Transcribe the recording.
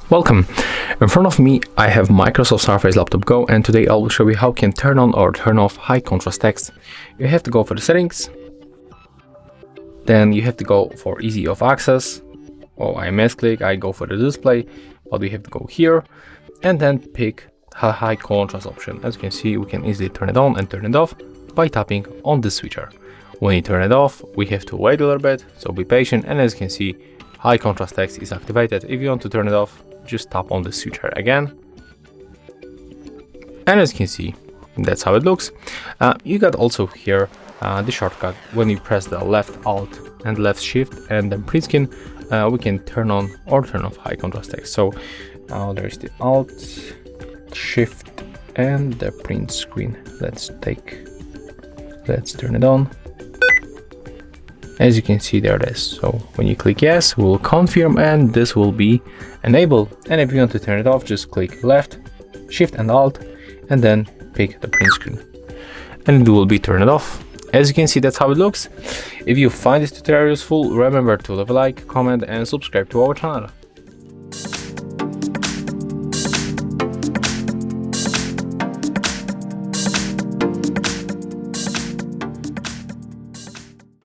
Welcome. In front of me I have Microsoft Surface Laptop Go, and today I will show you how you can turn on or turn off high contrast text. You have to go for the settings, then you have to go for easy of access, or I misclick, I go for the display, but we have to go here and then pick a high contrast option. As you can see, we can easily turn it on and turn it off by tapping on this switcher. When you turn it off, we have to wait a little bit, so be patient, and as you can see, high contrast text is activated. If you want to turn it off, just tap on the switcher again, and as you can see, that's how it looks. You got also here the shortcut. When you press the left alt and left shift and then print screen, we can turn on or turn off high contrast text. So there's the alt, shift, and the print screen. Let's turn it on. As you can see, there it is. So when you click yes, we'll confirm and this will be enabled. And if you want to turn it off, just click left, shift and alt, and then pick the print screen. And it will be turned off. As you can see, that's how it looks. If you find this tutorial useful, remember to leave a like, comment and subscribe to our channel.